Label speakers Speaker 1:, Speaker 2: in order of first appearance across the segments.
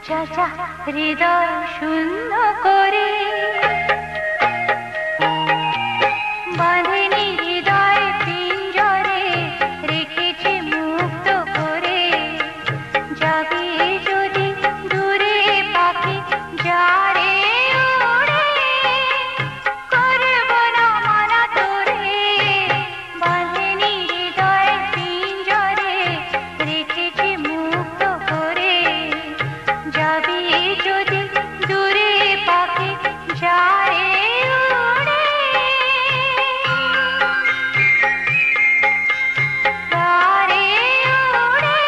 Speaker 1: যা যা হৃদয় শূন্য করে বাঁধেনি হৃদয় পিঞ্জরে রেখেছি মুক্ত করে যাবি যদি দূরে পাখি যারে উড়ে করব না মানা তোরে বাঁধেনি হৃদয় পিঞ্জরে রেখেছি মুক্ত করে যাবি যদি দূরে পাখি যারে উড়ে যারে উড়ে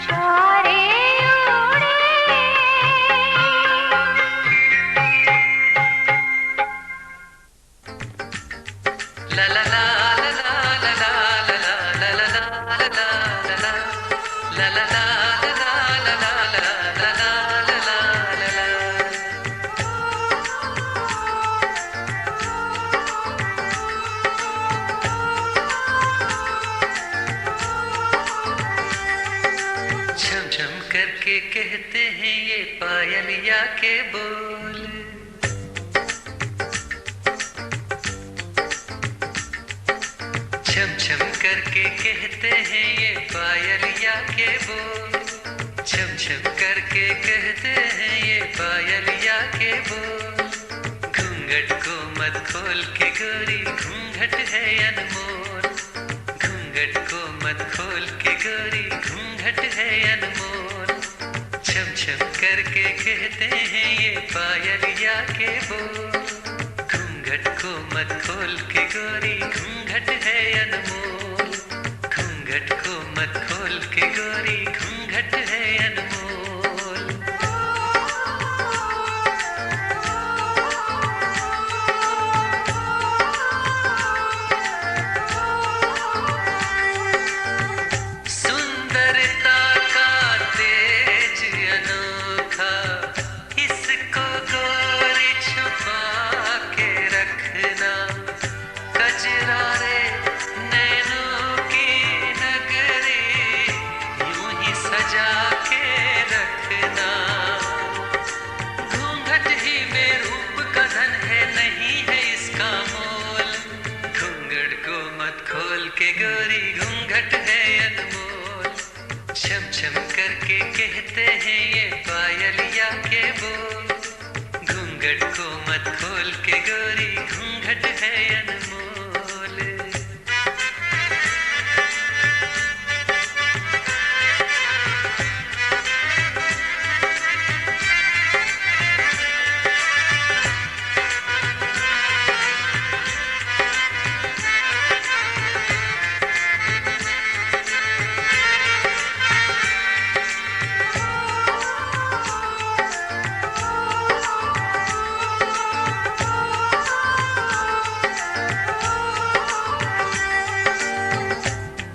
Speaker 1: যারে উড়ে
Speaker 2: La la la la la la la la la la la la la la la la la झम झम करके कहते हैं ये पायलिया के बोल छम छम करके कहते हैं ये पायलिया के बोल छम छम करके कहते हैं ये पायलिया के बोल घूंघट को मत खोल के गोरी घूंघट है अनमोल घूंघट को मत खोल के गोरी घूंघट है अनमोल छम छम करके कहते हैं ये पायलिया के बोल घूंघट को मत खोल के गोरी घूंघट है अनमोल घूंघट को मत खोल के गोरी घूंघट है अनमोल सुंदरता का तेज अनोखा इसको गोरी छुपा के रखना कजरारे नैनों की नगरी यूं ही सजा के रखना घूंघट ही में रूप का धन है नहीं है इसका मोल घूंघट को मत खोल के गोरी घूंघट है अनमोल छम छम करके कहते हैं ये पायलिया के बोल घूंघट को मत खोल के गोरी घूंघट है अनमोल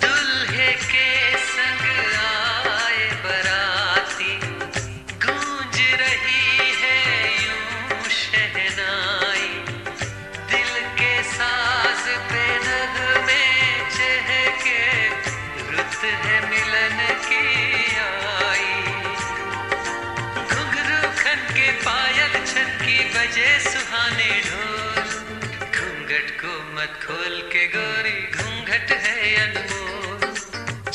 Speaker 2: दूल्हे के संग आए बराती गूंज रही है यूं शहनाई दिल के साज पे नगमे चहके रुत है मिलन की आई घुंघरू खन के पायल छन की बजे सुहाने ढोल घूंघट को मत खोल के गोरी घूंघट है अनमोल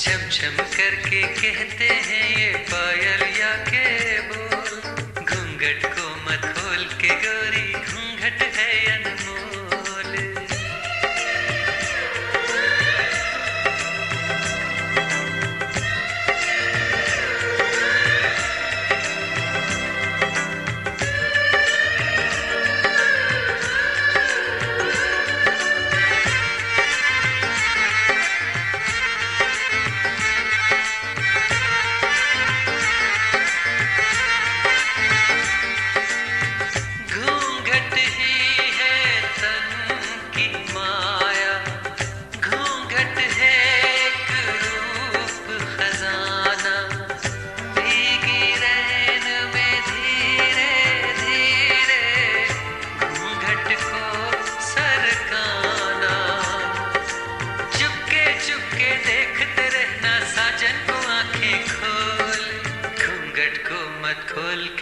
Speaker 2: छम छम करके कहते हैं ये पायलिया के बोल घूंघट को मत खोल के गोरी घूंघट है अनमोल घूंघट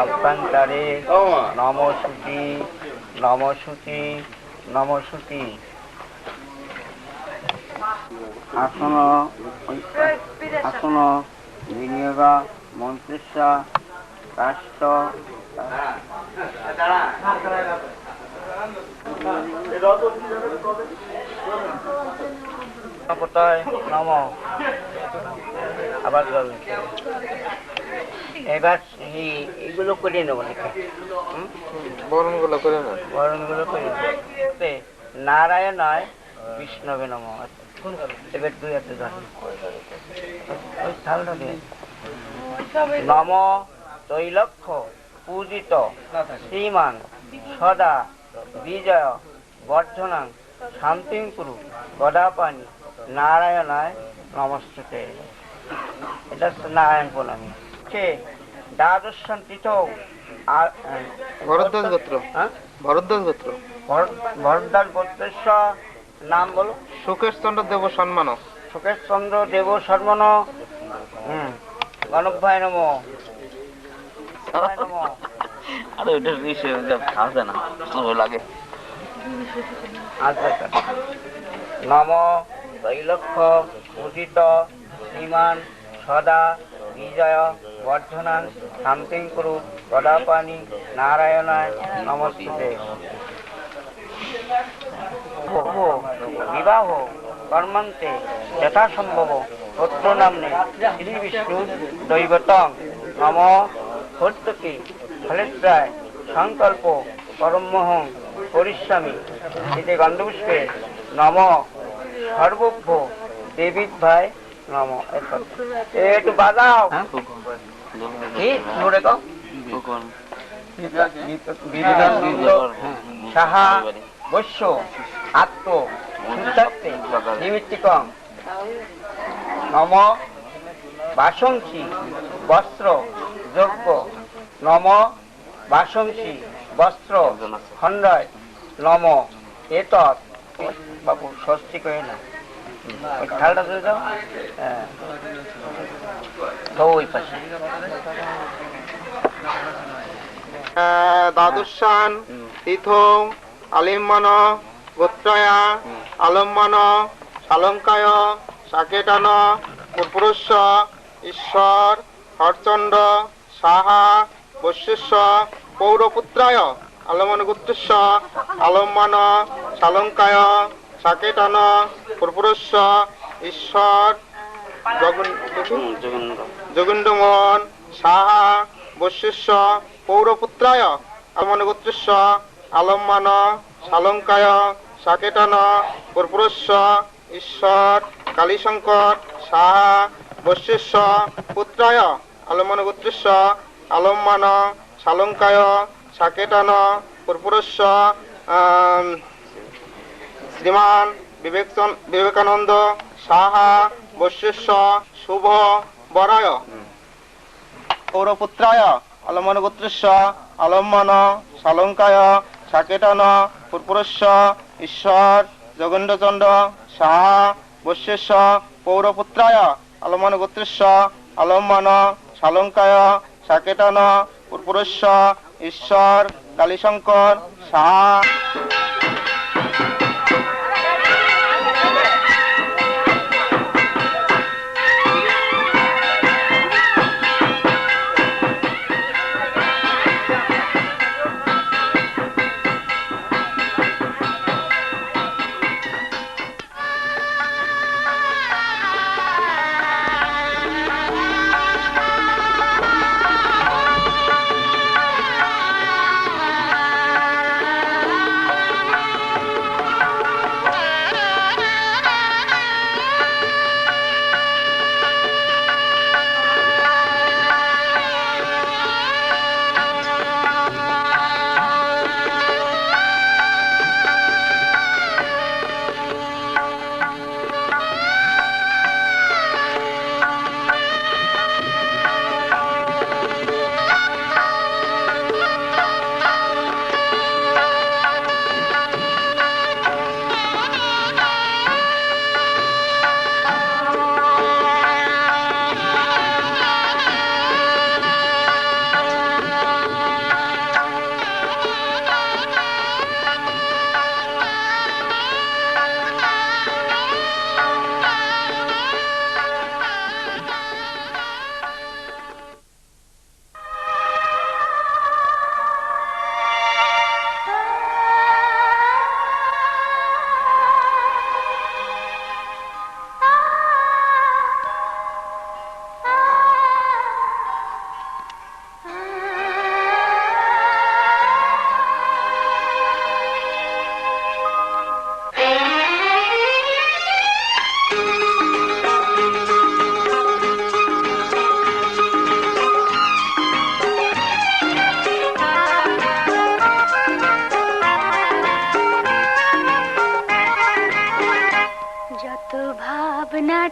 Speaker 3: অভ্যন্তরে নমশুচি নমশুচি নমশুচি। আসন আসন বিনিয়োগ মন্ত্রিস্য রাষ্ট্র নম। আবার এবার এগুলো করে নেবো নাকি?
Speaker 4: বরণগুলো করে না,
Speaker 3: বরণগুলো করে নারায়ণায় বিষ্ণবে নম। এবার দুই একটা নম তৈলক্ষ পূজিত শ্রীমান সদা বিজয় বর্ধনাং শান্তিং কুরু গদাপানি নারায়ণায় নমস্তুতে। এটা নারায়ণ প্রণামী। দ্বাদশান তীর্থ
Speaker 4: ভরদ্বাজ গোত্র, ভরদ্বাজ গোত্র,
Speaker 3: ভরদ্বাজ গোত্রেশ্বর নাম বলো।
Speaker 4: সুকেশ চন্দ্র দেব সম্মান,
Speaker 3: সুকেশ চন্দ্র দেব শর্মন গণভাই নম।
Speaker 5: আরে ওইটা খাওয়া না লাগে।
Speaker 3: নম তৈলক্ষ পূজিত শ্রীমান সদা বিজয় বর্ধনান শান্তিং কুরু গদাপানি নারায়ণায় নমস্তুতে। বিবাহ কর্মান্তে যথাসম্ভব পুত্র নামনে শ্রী বিষ্ণু দৈবতং নম হর্তকে ফলেত্রায় সংকল্প পরমহং করিষ্যামি এতে গন্ধপুষ্পে নম সর্বভ্য দেবিক ভাই নম। একটু বাজাও সাহা বৈশ্য আত্ম নিমিত্তিকং নম বাসংসী বস্ত্র যজ্ঞ নম বাসংসী বস্ত্র খণ্ডয় নম এতৎ। বাবু ষষ্ঠী কয়ে না খেয়ালটা ধরে দাও। ওই পাশে
Speaker 4: দ্বাদশান তীর্থ আলিম্মন গোত্রয়া আলম্মন শালঙ্কায় সাকেটান পুরুষ ঈশ্বর হরচন্দ্র সাহা বৈশ্যস্য পৌরপুত্রায় আলম্মন গোত্রস্য আলম্মন শালঙ্কায় সাকেটান পুরুষ ঈশ্বর যোগেন্দ্রমোহন সাহা বৈশ্যস্য পৌরপুত্রায় আলম্মন গোত্রস্য আলম্মান শালঙ্কায় সাকেটান পুরুষ ঈশ্বর কালীশঙ্কর সাহা বৈশ্যস্য পুত্রায় আলম্মন গোত্রস্য আলম্মান শালঙ্কায় সাকেটান পুরুষ শ্রীমান বিবেকানন্দ সাহা বৈশ্যস্য শুভ বরায় পৌরপুত্রায় আলম্মন গোত্রস্য আলম্মন শালঙ্কায় সাকেটান পুরুষ ঈশ্বর যোগেন্দ্রচন্দ্র সাহা বৈশ্যস্য পৌরপুত্রায় আলম্মন গোত্রস্য আলম্মন শালঙ্কায় সাকেটান পুরুষ ঈশ্বর কালীশঙ্কর সাহা।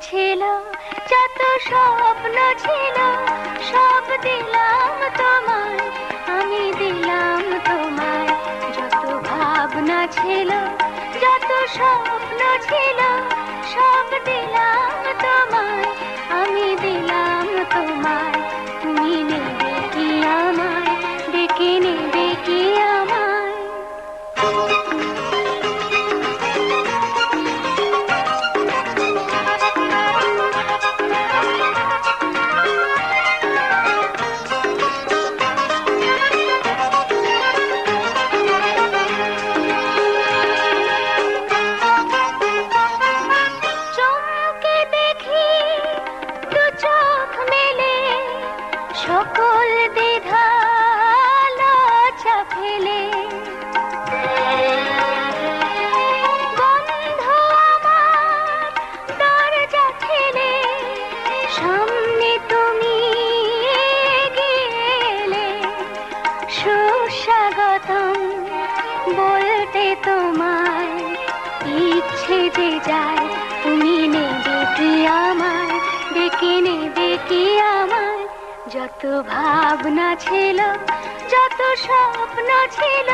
Speaker 1: ছিল, যত স্বপ্ন ছিল, সব দিলাম তোমায়, আমি দিলাম তোমায়। যত ভাবনা ছিল, যত স্বপ্ন ছিল, সব দিলাম তোমায়, আমি দিলাম তোমায়। তুমি নেবে কি আমায়, ডেকে নেবে কি আমায়? চমকে দেখি দু চোখ মেলে, সকল দ্বিধা লজ্জা ফেলে। বন্ধ আমার দরজা ঠেলে, সামনে তুমি এগিয়ে এলে। সুস্বাগতম বলতে তোমায়, ইচ্ছে যে যায়, তুমি নেবে কি আমায়, ডেকে নেবে কি আমায়? যত ভাবনা ছিল, যত স্বপ্ন ছিল,